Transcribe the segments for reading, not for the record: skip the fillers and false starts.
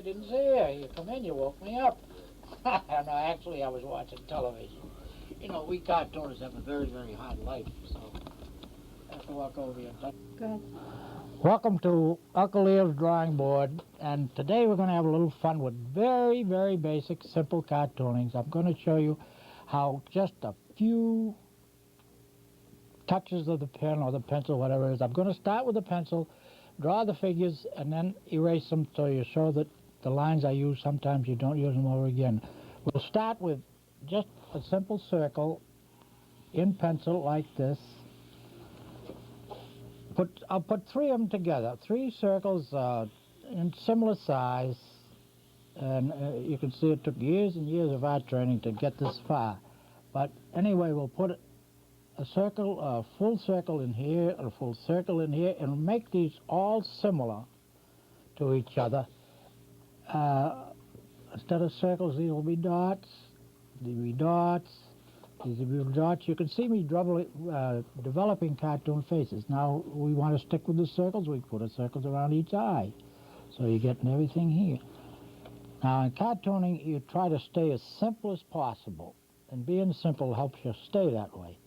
didn't see you. You come in, you woke me up. No, actually, I was watching television. You know, we cartoonists have a very, very hard life, so I have to walk over here and touch. Go ahead. Welcome to Uncle Leo's Drawing Board, and today we're going to have a little fun with very, very basic, simple cartoonings. I'm going to show you how just a few touches of the pen or the pencil, whatever it is. I'm going to start with the pencil, draw the figures, and then erase them so you show that the lines I use, sometimes you don't use them over again. We'll start with just a simple circle in pencil like this. I'll put three of them together, three circles in similar size, and you can see it took years and years of art training to get this far. But anyway, we'll put a circle, a full circle in here, a full circle in here, and make these all similar to each other. Instead of circles, these will be dots, these will be dots, these will be dots. You can see me developing cartoon faces. Now, we want to stick with the circles, we put circles around each eye. So you're getting everything here. Now, in cartooning, you try to stay as simple as possible, and being simple helps you stay that way.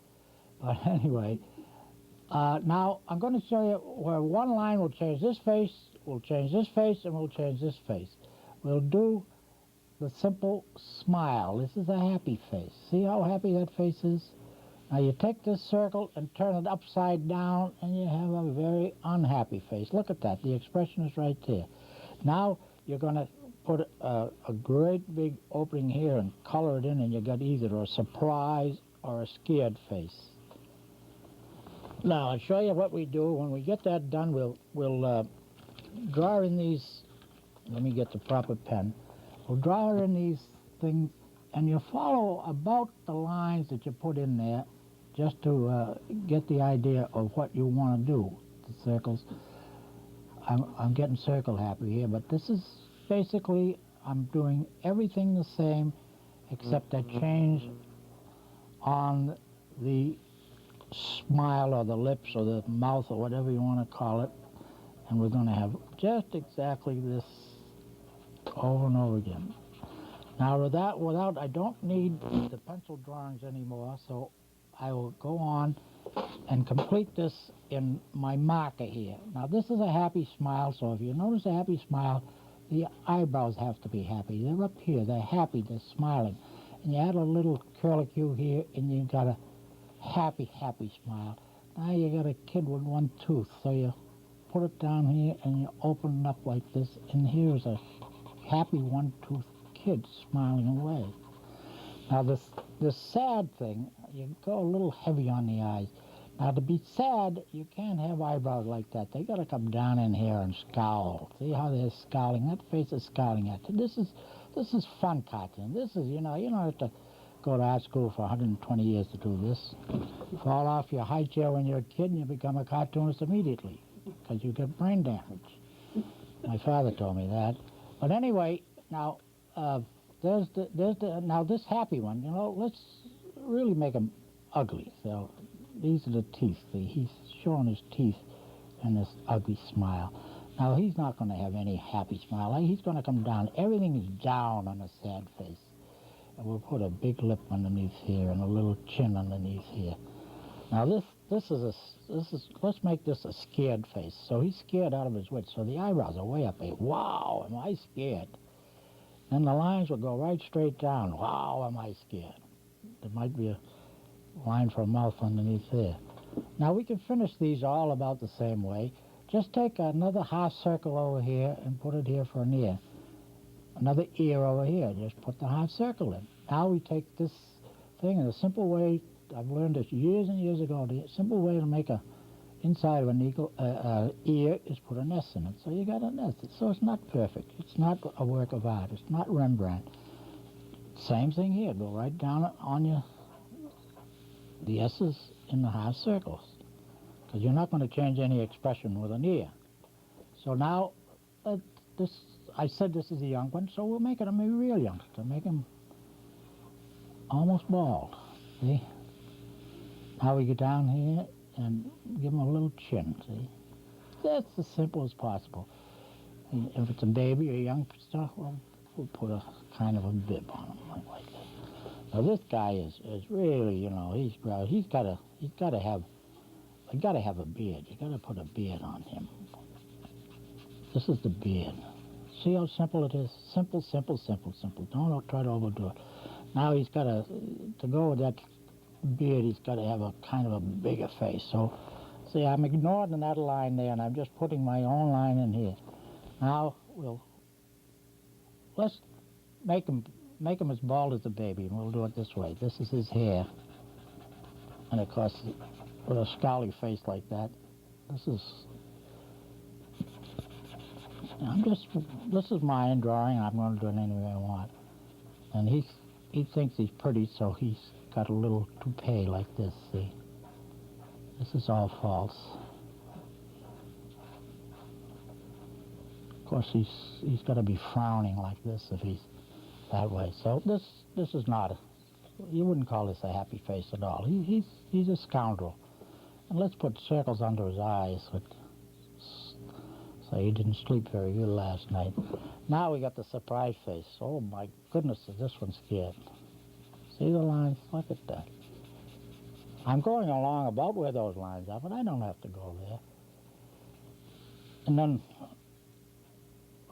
But anyway, now I'm going to show you where one line will change this face, we'll change this face, and we'll change this face. We'll do the simple smile. This is a happy face. See how happy that face is? Now you take this circle and turn it upside down, and you have a very unhappy face. Look at that. The expression is right there. Now you're going to put a great big opening here and color it in, and you got either a surprise or a scared face. Now, I'll show you what we do. When we get that done, we'll draw in these. Let me get the proper pen. We'll draw in these things, and you follow about the lines that you put in there just to get the idea of what you want to do, the circles. I'm getting circle happy here, but this is basically, I'm doing everything the same, except I change on the smile or the lips or the mouth or whatever you want to call it, and we're going to have just exactly this over and over again. Now I don't need the pencil drawings anymore, so I will go on and complete this in my marker here. Now this is a happy smile, so if you notice a happy smile, the eyebrows have to be happy. They're up here, they're happy, they're smiling. And you add a little curlicue here, and you got a happy, happy smile. Now you got a kid with one tooth, so you put it down here and you open it up like this, and here's a happy one-toothed kid smiling away. Now this sad thing, you go a little heavy on the eyes. Now to be sad, you can't have eyebrows like that. They gotta come down in here and scowl. See how they're scowling? That face is scowling at you. This is fun cartoon. This is, you don't have to go to art school for 120 years to do this. Fall off your high chair when you're a kid and you become a cartoonist immediately because you get brain damage. My father told me that. But anyway, now now this happy one, let's really make him ugly. So these are the teeth. He's showing his teeth and this ugly smile. Now he's not going to have any happy smile. He's going to come down. Everything is down on a sad face. And we'll put a big lip underneath here and a little chin underneath here. Now let's make this a scared face. So he's scared out of his wits. So the eyebrows are way up here. Wow, am I scared? Then the lines will go right straight down. Wow, am I scared? There might be a line for a mouth underneath there. Now we can finish these all about the same way. Just take another half circle over here and put it here for an ear. Another ear over here, just put the half circle in. Now we take this thing in a simple way. I've learned this years and years ago. The simple way to make a inside of an ear is put an S in it. So you got an S. So it's not perfect. It's not a work of art. It's not Rembrandt. Same thing here. Go right down on the S's in the half circles, because you're not going to change any expression with an ear. So now I said this is a young one, so we'll make it a real youngster. Make him almost bald. See? Now we get down here and give him a little chin, see? That's as simple as possible. If it's a baby or young stuff, well, we'll put a kind of a bib on him like that. Now this guy is really, you know, he's gotta have a beard. You gotta put a beard on him. This is the beard. See how simple it is? Simple, simple, simple, simple. Don't try to overdo it. Now he's got to go with that beard, he's got to have a kind of a bigger face. So, see, I'm ignoring that line there, and I'm just putting my own line in here. Now, let's make him as bald as a baby, and we'll do it this way. This is his hair. And of course, with a scowly face like that, this is my drawing, and I'm going to do it any way I want. And he thinks he's pretty, so he's got a little toupee like this, see? This is all false. Of course, he's got to be frowning like this if he's that way. So this is not you wouldn't call this a happy face at all. He's a scoundrel. And let's put circles under his eyes, so he didn't sleep very good last night. Now we got the surprise face. Oh my goodness, is this one scared? See the lines? Look at that. I'm going along about where those lines are, but I don't have to go there. And then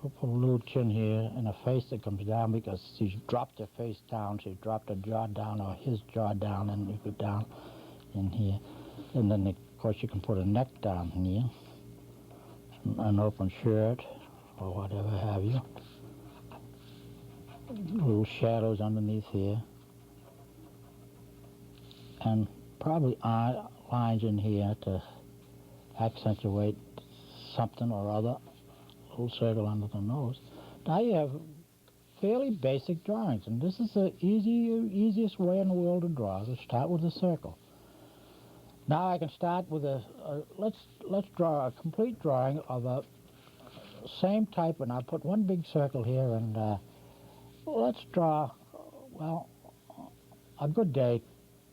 we'll put a little chin here and a face that comes down because she's dropped her face down. She dropped her jaw down or his jaw down, and you go down in here. And then, of course, you can put a neck down here, an open shirt or whatever have you. Little shadows underneath here. And probably lines in here to accentuate something or other. A little circle under the nose. Now you have fairly basic drawings, and this is the easiest way in the world to draw. To start with a circle. Now I can start with let's draw a complete drawing of a same type, and I'll put one big circle here, and let's draw, well, a good day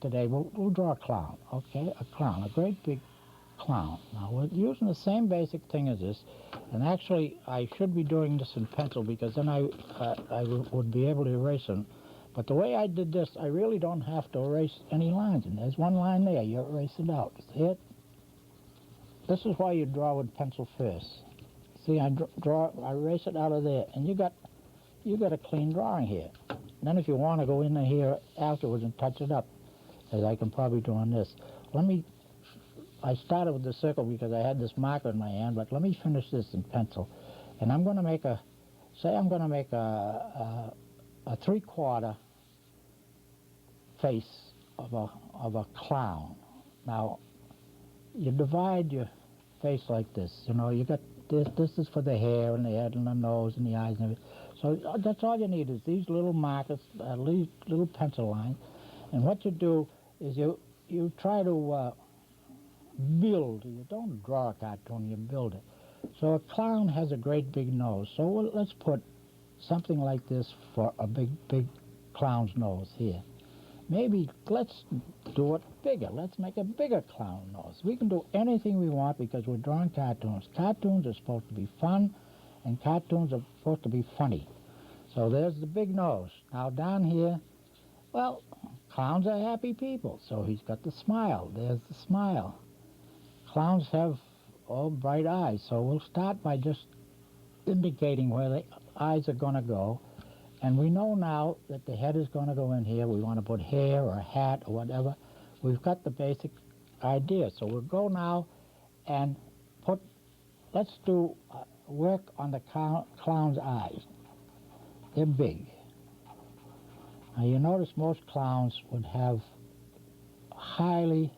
today. We'll draw a clown, okay? A clown, a great big clown. Now we're using the same basic thing as this, and actually I should be doing this in pencil because then I would be able to erase them. But the way I did this, I really don't have to erase any lines. And there's one line there, you erase it out. See it? This is why you draw with pencil first. See, I erase it out of there, and you got a clean drawing here. And then if you want to go in here afterwards and touch it up, as I can probably do on this. I started with the circle because I had this marker in my hand, but let me finish this in pencil. And I'm going to make a 3/4 face of a clown. Now, you divide your face like this. You know, you got this is for the hair and the head and the nose and the eyes and everything. So that's all you need is these little markers, these little pencil lines. And what you do is you try to build. You don't draw a cartoon, you build it. So a clown has a great big nose. So let's put something like this for a big clown's nose here. Maybe let's do it bigger. Let's make a bigger clown nose. We can do anything we want because we're drawing cartoons. Cartoons are supposed to be fun, and cartoons are supposed to be funny. So there's the big nose. Now down here, well, clowns are happy people, so he's got the smile. There's the smile. Clowns have all bright eyes, so we'll start by just indicating where the eyes are going to go. And we know now that the head is going to go in here. We want to put hair or a hat or whatever. We've got the basic idea. So we'll go now and let's do work on the clown's eyes. They're big. Now you notice most clowns would have highly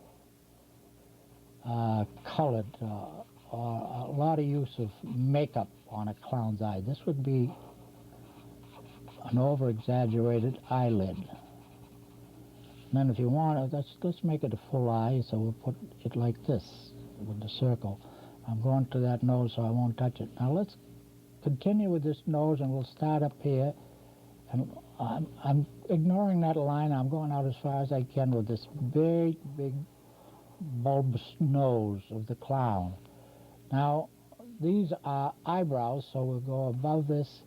colored or a lot of use of makeup on a clown's eye. This would be an over-exaggerated eyelid. And then if you want, let's make it a full eye, so we'll put it like this with the circle. I'm going to that nose so I won't touch it. Now let's continue with this nose, and we'll start up here. And I'm ignoring that line. I'm going out as far as I can with this big bulbous nose of the clown. Now, these are eyebrows, so we'll go above this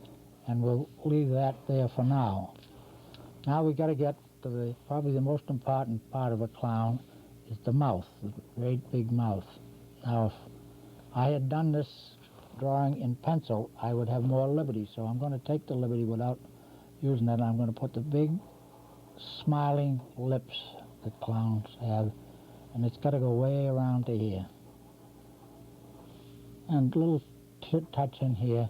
and we'll leave that there for now. Now we got to get to probably the most important part of a clown is the mouth, the great big mouth. Now, if I had done this drawing in pencil, I would have more liberty, so I'm going to take the liberty without using that. I'm going to put the big smiling lips that clowns have, and it's got to go way around to here. And a little touch in here.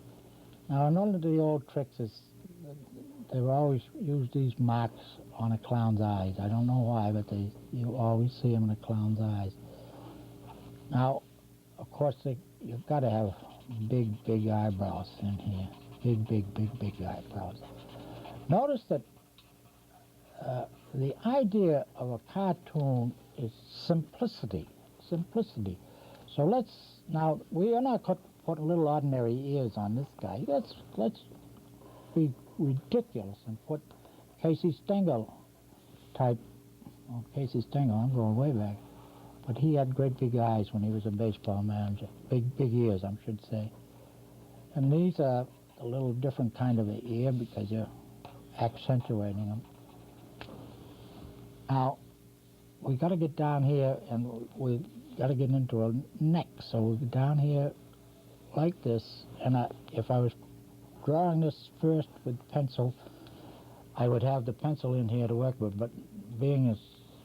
Now, in one of the old tricks is they always use these marks on a clown's eyes. I don't know why, but you always see them in a clown's eyes. Now, of course, you've got to have big, big eyebrows in here. Big eyebrows. Notice that the idea of a cartoon is simplicity. Simplicity. So now, we are not putting little ordinary ears on this guy. Let's be ridiculous and put Casey Stengel type. Oh, Casey Stengel, I'm going way back. But he had great big eyes when he was a baseball manager. Big ears, I should say. And these are a little different kind of an ear because you're accentuating them. Now, we got to get down here and we got to get into a neck. So we'll get down here like this. And if I was drawing this first with pencil, I would have the pencil in here to work with. But being as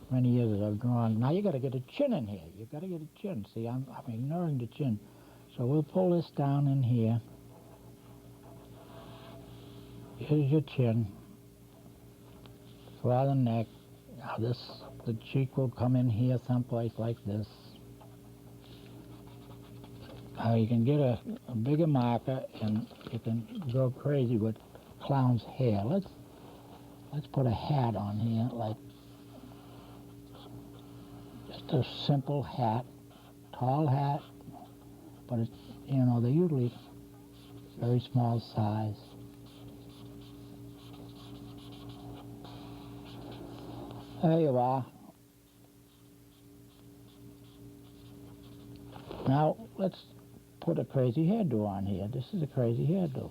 many years as I've drawn, now you got to get a chin in here. You've got to get a chin. See, I'm ignoring the chin. So we'll pull this down in here. Here's your chin. Draw the neck. Now the cheek will come in here someplace like this. Now you can get a bigger marker and you can go crazy with clown's hair. Let's put a hat on here, like just a simple hat, tall hat, but it's, they're usually very small size. There you are. Now let's put a crazy hairdo on here. This is a crazy hairdo.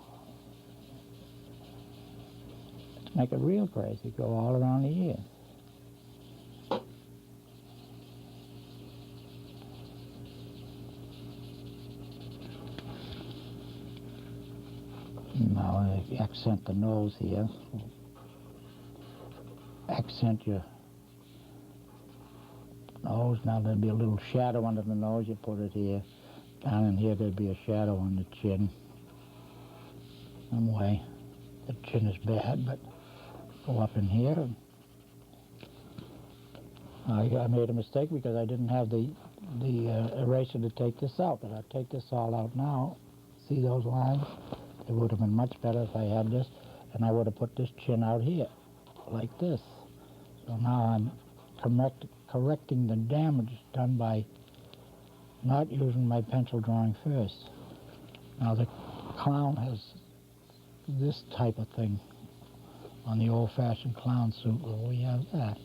Let's make it real crazy. Go all around the ear. Now accent the nose here. Accent your nose. Now there'll be a little shadow under the nose. You put it here. Down in here there'll be a shadow on the chin. Some way. The chin is bad, but go up in here. I made a mistake because I didn't have the eraser to take this out, but I'll take this all out now. See those lines? It would have been much better if I had this, and I would have put this chin out here, like this. So now I'm correcting the damage done by not using my pencil drawing first. Now the clown has this type of thing on the old-fashioned clown suit. Well, we have that.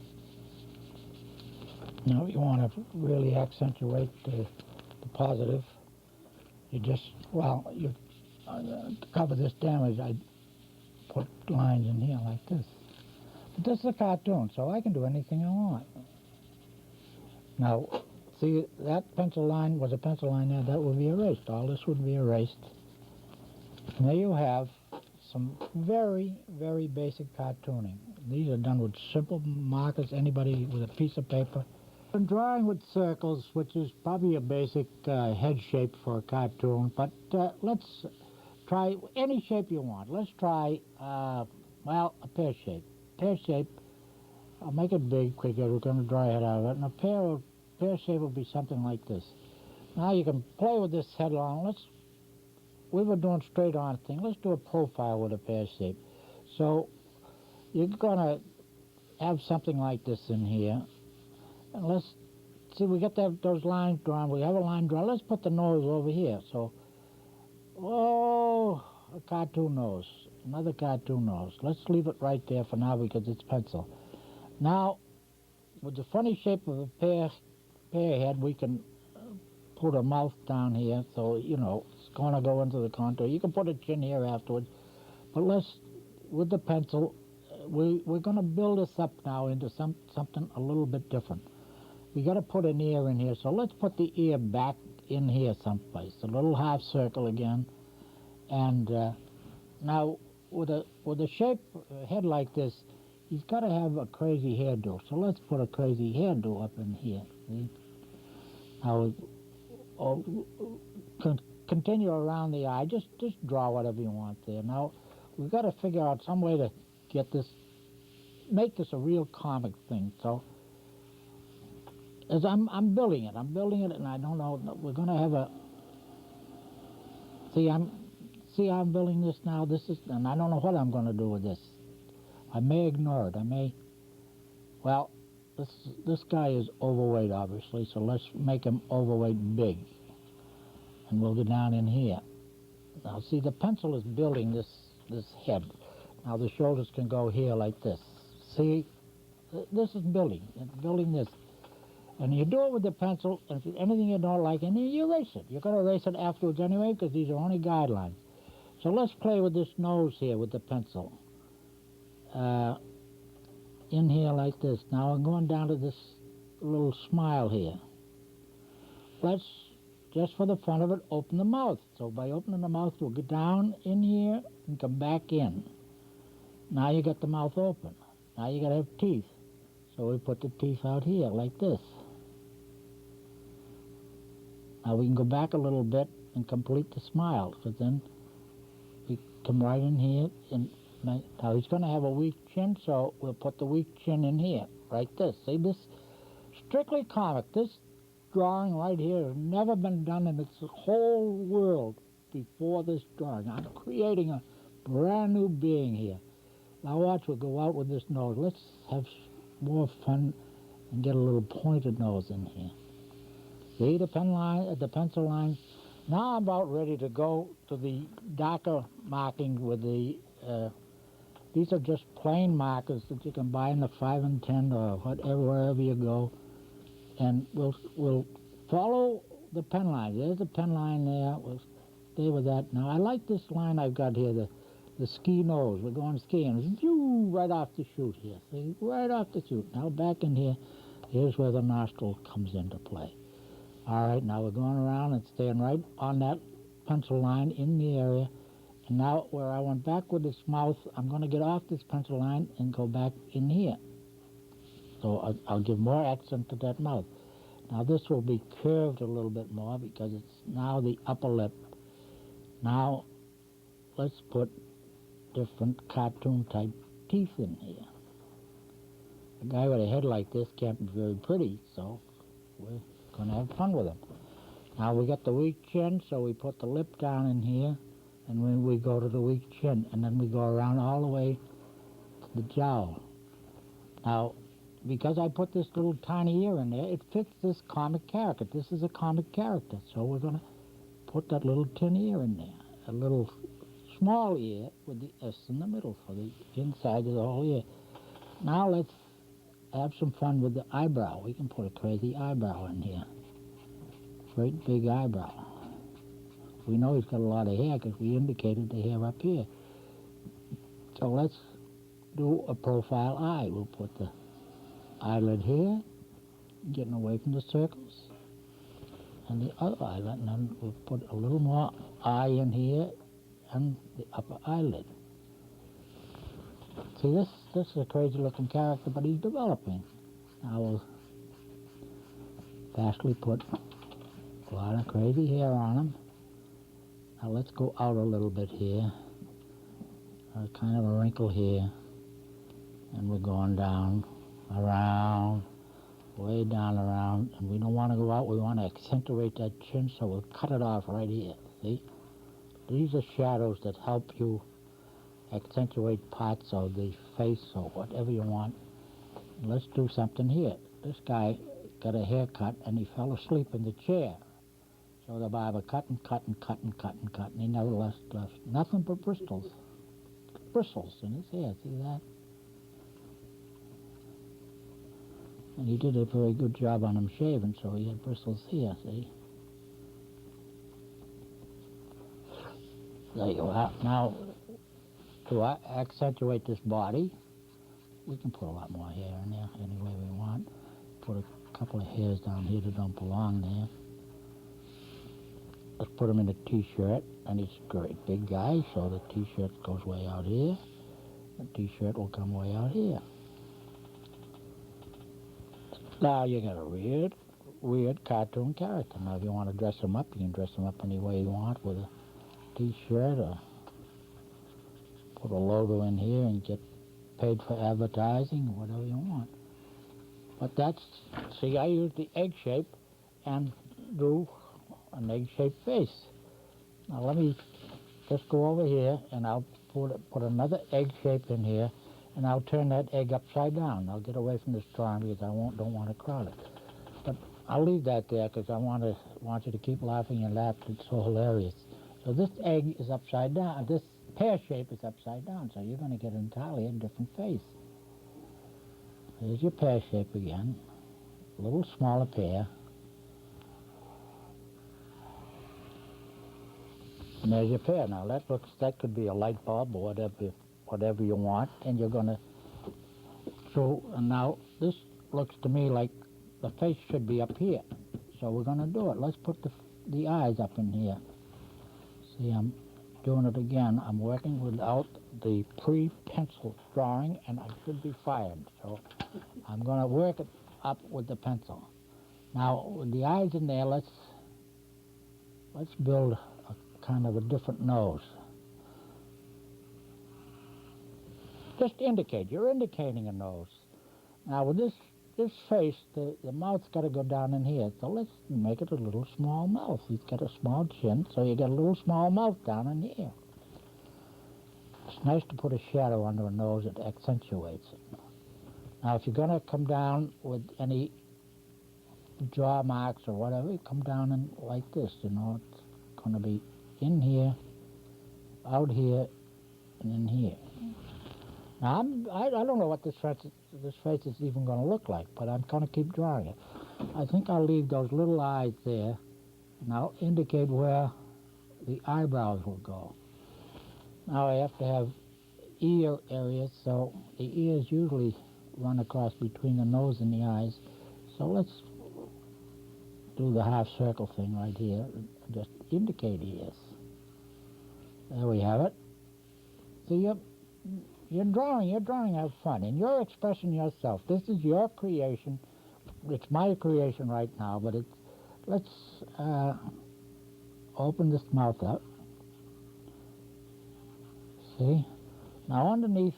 Now you want to really accentuate the positive. You just, to cover this damage, I put lines in here like this. But this is a cartoon, so I can do anything I want. Now, see, that pencil line was a pencil line there. That would be erased. All this would be erased. And there you have some very, very basic cartooning. These are done with simple markers. Anybody with a piece of paper. I'm drawing with circles, which is probably a basic head shape for a cartoon. But let's try any shape you want. Let's try, a pear shape. Pear shape, I'll make it big quicker. We're going to draw a head out of it. And a pear shape will be something like this. Now you can play with this head on. We were doing straight on thing. Let's do a profile with a pear shape. So you're going to have something like this in here. And let's see, we got those lines drawn. We have a line drawn. Let's put the nose over here. So, a cartoon nose. Another cartoon nose. Let's leave it right there for now because it's pencil. Now, with the funny shape of a pear head, we can put a mouth down here. So, it's corner go into the contour. You can put a chin here afterwards. But with the pencil, we're going to build this up now into something a little bit different. We got to put an ear in here, so let's put the ear back in here someplace. A little half circle again. And now, with a shape head like this, he's got to have a crazy hairdo. So let's put a crazy hairdo up in here. See? Now, continue around the eye. Just draw whatever you want there. Now, we've got to figure out some way to get this, make this a real comic thing. So, as I'm building it, and I don't know. We're going to have a. See, I'm building this now. This is, and I don't know what I'm going to do with this. I may ignore it. Well, this guy is overweight, obviously, so let's make him overweight big. And we'll go down in here. Now, see, the pencil is building this head. Now, the shoulders can go here like this. See, this is building. It's building this. And you do it with the pencil, and if there's anything you don't like, and then you erase it. You're going to erase it afterwards anyway, because these are only guidelines. So let's play with this nose here with the pencil. In here like this. Now I'm going down to this little smile here. Let's, just for the fun of it, open the mouth. So by opening the mouth, we'll go down in here and come back in. Now you got the mouth open. Now you got to have teeth. So we put the teeth out here like this. Now we can go back a little bit and complete the smile. So then we come right in here. And now he's going to have a weak chin, so we'll put the weak chin in here, like this. See, this strictly comic. This drawing right here has never been done in its whole world before this drawing. I'm creating a brand new being here. Now watch, we'll go out with this nose. Let's have more fun and get a little pointed nose in here. See the pencil line? Now I'm about ready to go to the darker marking with the, these are just plain markers that you can buy in the 5 and 10 or whatever, wherever you go. And we'll follow the pen line. There's a pen line there. We'll stay with that. Now I like this line I've got here, the ski nose. We're going skiing. Right off the chute here. See, right off the chute. Now back in here, here's where the nostril comes into play. All right, now we're going around and staying right on that pencil line in the area. And now where I went back with this mouth, I'm going to get off this pencil line and go back in here. So I'll give more accent to that mouth. Now this will be curved a little bit more because it's now the upper lip. Now let's put different cartoon type teeth in here. A guy with a head like this can't be very pretty, so we're going to have fun with him. Now we got the weak chin, so we put the lip down in here, and when we go to the weak chin, and then we go around all the way to the jowl. Now, because I put this little tiny ear in there, it fits this comic character. This is a comic character, so we're going to put that little tin ear in there, a little small ear with the S in the middle for the inside of the whole ear. Now let's have some fun with the eyebrow. We can put a crazy eyebrow in here. Great big eyebrow. We know he's got a lot of hair because we indicated the hair up here. So let's do a profile eye. We'll put the eyelid here, getting away from the circles, and the other eyelid, and then we'll put a little more eye in here and the upper eyelid. See, this is a crazy looking character, but he's developing. Now we'll fastly put a lot of crazy hair on him. Now let's go out a little bit here. Kind of a wrinkle here. And we're going down, around, way down around. And we don't want to go out, we want to accentuate that chin, so we'll cut it off right here, see? These are shadows that help you accentuate parts of the face or whatever you want. Let's do something here. This guy got a haircut and he fell asleep in the chair. So the barber cut and cut and cut and cut and cut, and he never left nothing but bristles in his hair. See that? And he did a very good job on him shaving, so he had bristles here, see? There you are. Now, to accentuate this body, we can put a lot more hair in there any way we want. Put a couple of hairs down here that don't belong there. Let's put him in a t-shirt, and he's a great big guy, so the t-shirt goes way out here. The t-shirt will come way out here. Now you got a weird cartoon character. Now if you want to dress him up, you can dress him up any way you want with a t-shirt, or put a logo in here and get paid for advertising, whatever you want. But that's, see, I use the egg shape and do an egg-shaped face. Now let me just go over here, and I'll put another egg shape in here, and I'll turn that egg upside down. I'll get away from this drawing because I don't want to crowd it. But I'll leave that there because I want you to keep laughing and laugh. It's so hilarious. So this egg is upside down. This pear shape is upside down, so you're going to get entirely a different face. Here's your pear shape again. A little smaller pear. And there's your pear. Now that could be a light bulb or whatever you want, and you're gonna. So and now this looks to me like the face should be up here. So we're gonna do it. Let's put the eyes up in here. See, I'm doing it again. I'm working without the pre-pencil drawing, and I should be fired. So I'm gonna work it up with the pencil. Now with the eyes in there, let's build kind of a different nose. Just indicate. You're indicating a nose. Now with this face, the mouth's got to go down in here. So let's make it a little small mouth. He's got a small chin, so you get a little small mouth down in here. It's nice to put a shadow under a nose that accentuates it. Now if you're going to come down with any jaw marks or whatever, you come down in like this, you know. It's going to be in here, out here, and in here. Now, I don't know what this face is even going to look like, but I'm going to keep drawing it. I think I'll leave those little eyes there, and I'll indicate where the eyebrows will go. Now I have to have ear areas, so the ears usually run across between the nose and the eyes. So let's do the half circle thing right here, and just indicate ears. There we have it. So you're drawing have fun, and you're expressing yourself. This is your creation. It's my creation right now, but let's open this mouth up. See? Now underneath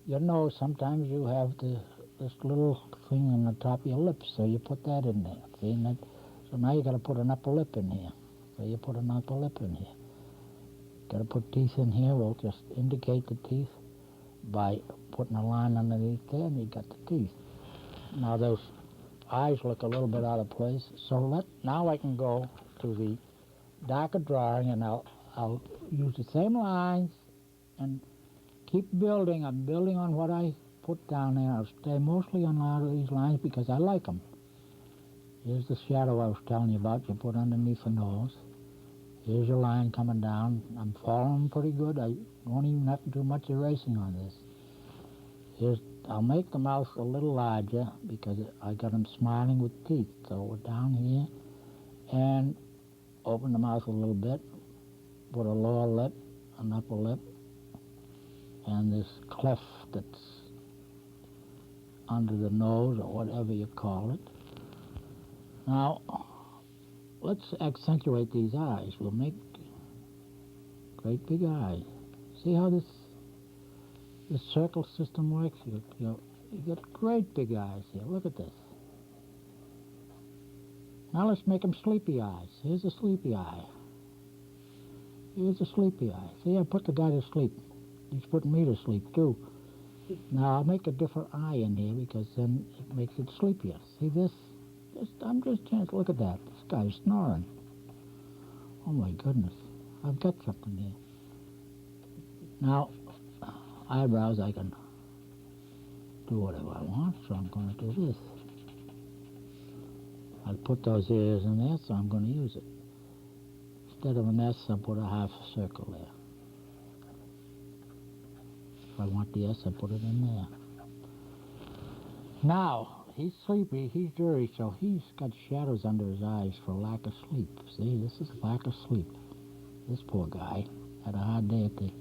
your nose, sometimes you have this little thing on the top of your lips, so you put that in there. See? So now you got to put an upper lip in here. So you put an upper lip in here. Got to put teeth in here. We'll just indicate the teeth by putting a line underneath there, and you got the teeth. Now those eyes look a little bit out of place. So now I can go to the darker drawing, and I'll use the same lines and keep building. I'm building on what I put down there. I'll stay mostly on a lot of these lines because I like them. Here's the shadow I was telling you about. You put underneath the nose. Here's your line coming down. I'm following pretty good. I won't even have to do much erasing on this. I'll make the mouth a little larger because I got him smiling with teeth. So we're down here and open the mouth a little bit. Put a lower lip, an upper lip, and this cleft that's under the nose or whatever you call it. Now, let's accentuate these eyes. We'll make great big eyes. See how this circle system works? You get great big eyes here. Look at this. Now let's make them sleepy eyes. Here's a sleepy eye. Here's a sleepy eye. See, I put the guy to sleep. He's putting me to sleep, too. Now, I'll make a different eye in here because then it makes it sleepier. See this? I'm just trying to look at that. This guy's snoring. Oh, my goodness. I've got something here. Now, eyebrows, I can do whatever I want, so I'm going to do this. I'll put those ears in there, so I'm going to use it. Instead of an S, I put a half circle there. If I want the S, I put it in there. Now, he's sleepy, he's dirty, so he's got shadows under his eyes for lack of sleep. See, this is lack of sleep. This poor guy had a hard day at the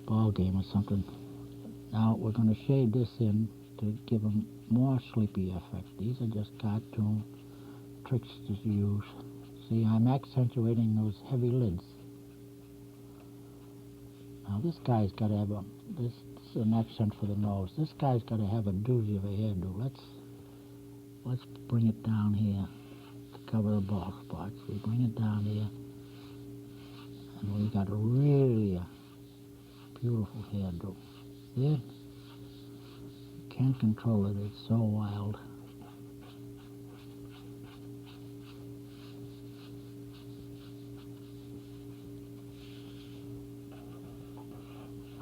ball game or something. Now, we're going to shade this in to give him more sleepy effect. These are just cartoon tricks to use. See, I'm accentuating those heavy lids. Now, this guy's got to have this is an accent for the nose. This guy's got to have a doozy of a hairdo. Let's bring it down here to cover the bald spots. We bring it down here, and we got a really beautiful hairdo. See it? You can't control it. It's so wild.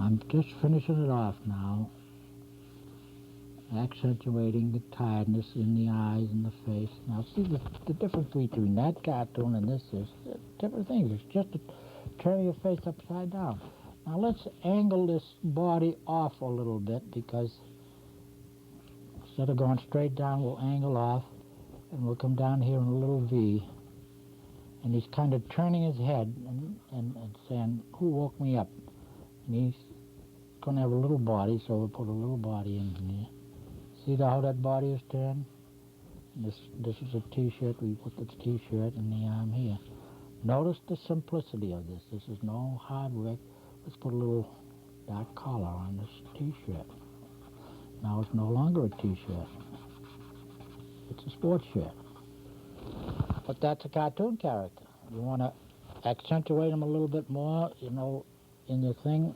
I'm just finishing it off now, accentuating the tiredness in the eyes and the face. Now see the difference between that cartoon and this is different things. It's just turning your face upside down. Now let's angle this body off a little bit, because instead of going straight down, we'll angle off, and we'll come down here in a little V. And he's kind of turning his head and saying, "Who woke me up?" And he's going to have a little body, so we'll put a little body in here. See how that body is turned? This is a T-shirt. We put the T-shirt in the arm here. Notice the simplicity of this. This is no hard work. Let's put a little dark collar on this T-shirt. Now it's no longer a T-shirt. It's a sports shirt. But that's a cartoon character. You want to accentuate him a little bit more, you know, in your thing.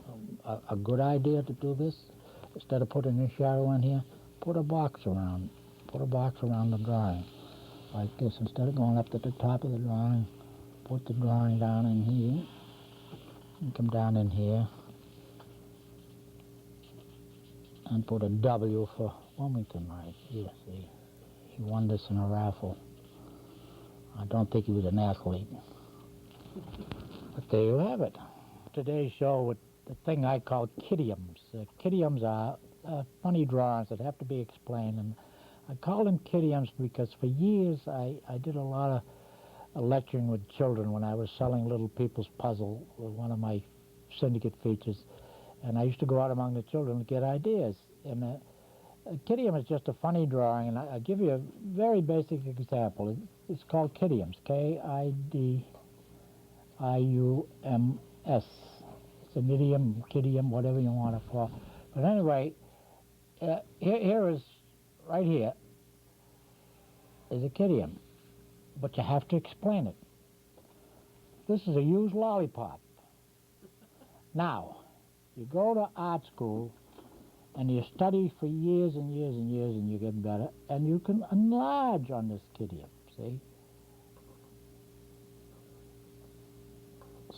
A good idea to do this, instead of putting a shadow in here, put a box around. Put a box around the drawing, like this. Instead of going up to the top of the drawing, put the drawing down in here, and come down in here, and put a W for Wilmington right here. See, he won this in a raffle. I don't think he was an athlete. But there you have it. Today's show with the thing I call kiddiums. Kiddiums are funny drawings that have to be explained, and I call them kiddiums because for years I did a lot of lecturing with children when I was selling Little People's Puzzle, one of my syndicate features, and I used to go out among the children to get ideas. And a kiddium is just a funny drawing, and I'll give you a very basic example. It's called kiddiums, K-I-D-I-U-M-S. It's an idiom, kiddium, whatever you want to call it. But anyway, here is, right here, is a kiddium. But you have to explain it. This is a used lollipop. Now, you go to art school, and you study for years and years and years, and you get better, and you can enlarge on this kiddium, see?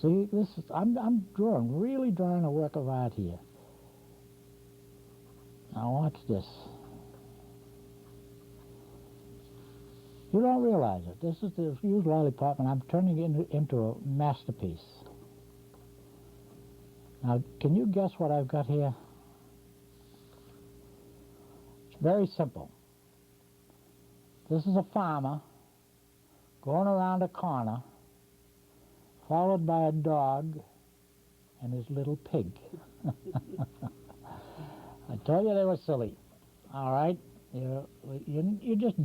See, this is, I'm really drawing a work of art here. Now watch this. You don't realize it. This is the used lollipop, and I'm turning it into a masterpiece. Now, can you guess what I've got here? It's very simple. This is a farmer going around a corner, followed by a dog and his little pig. I told you they were silly. All right? You just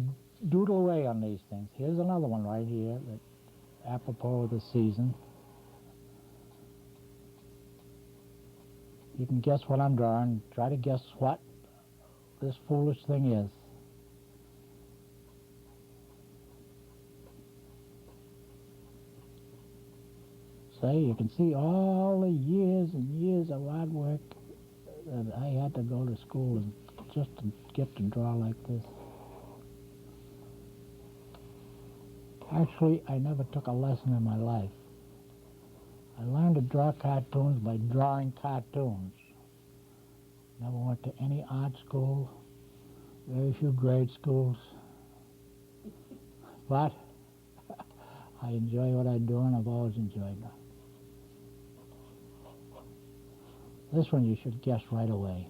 doodle away on these things. Here's another one right here, that apropos of the season. You can guess what I'm drawing. Try to guess what this foolish thing is. So you can see all the years and years of hard work that I had to go to school and just to get to draw like this. Actually, I never took a lesson in my life. I learned to draw cartoons by drawing cartoons. Never went to any art school, very few grade schools. But I enjoy what I do, and I've always enjoyed it. This one you should guess right away.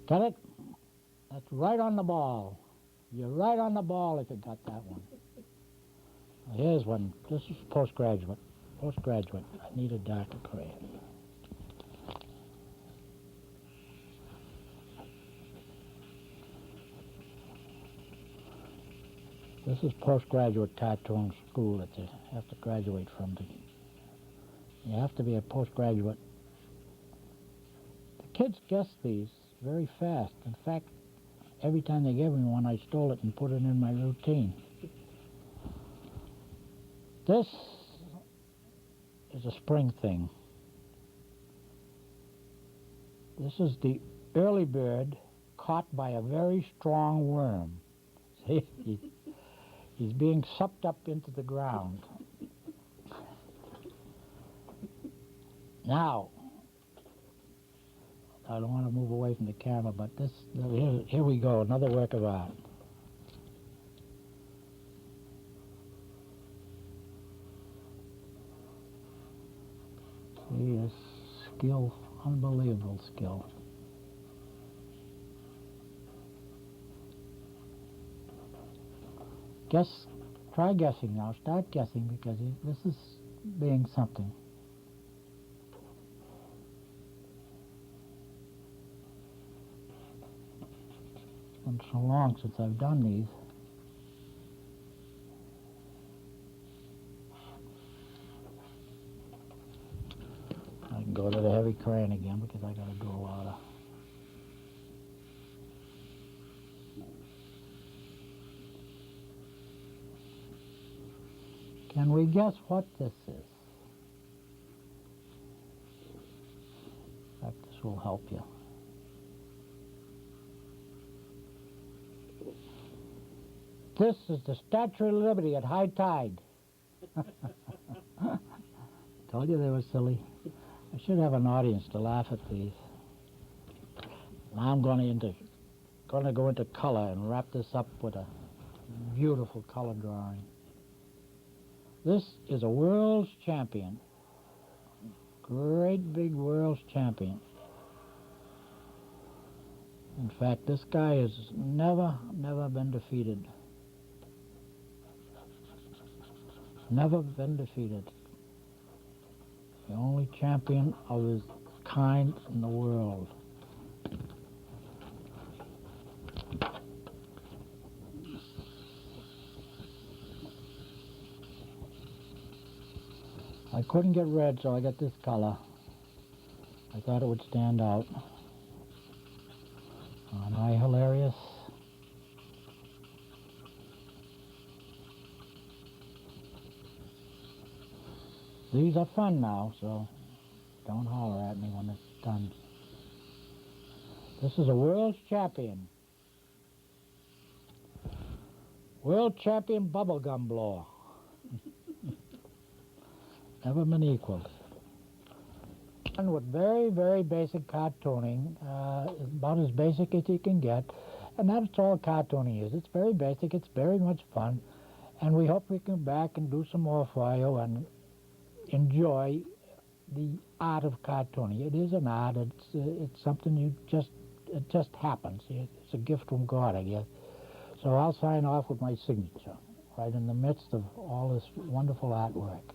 Got it? That's right on the ball. You're right on the ball if you got that one. Here's one. This is postgraduate. Postgraduate. I need a darker crayon. This is postgraduate cartoon school that you have to graduate from. You have to be a postgraduate. The kids guess these very fast. In fact, every time they gave me one, I stole it and put it in my routine. This is a spring thing. This is the early bird caught by a very strong worm. See? He's being sucked up into the ground. Now, I don't want to move away from the camera, but here we go, another work of art. See, his skill, unbelievable skill. Try guessing now. Start guessing because this is being something. It's been so long since I've done these. I can go to the heavy crayon again because I got to do a lot of. Can we guess what this is? In fact, this will help you. This is the Statue of Liberty at high tide. Told you they were silly. I should have an audience to laugh at these. Now I'm going to go into color and wrap this up with a beautiful color drawing. This is a world's champion. Great big world's champion. In fact, this guy has never been defeated. Never been defeated. The only champion of his kind in the world. I couldn't get red, so I got this color. I thought it would stand out. Aren't I hilarious? These are fun now, so don't holler at me when it's done. This is a world's champion. World champion bubblegum blower. Never been equaled. And with very basic cartooning, about as basic as you can get, and that's all cartooning is. It's very basic, it's very much fun, and we hope we can come back and do some more for you and enjoy the art of cartooning. It is an art. It's something it just happens. It's a gift from God, I guess. So I'll sign off with my signature right in the midst of all this wonderful artwork.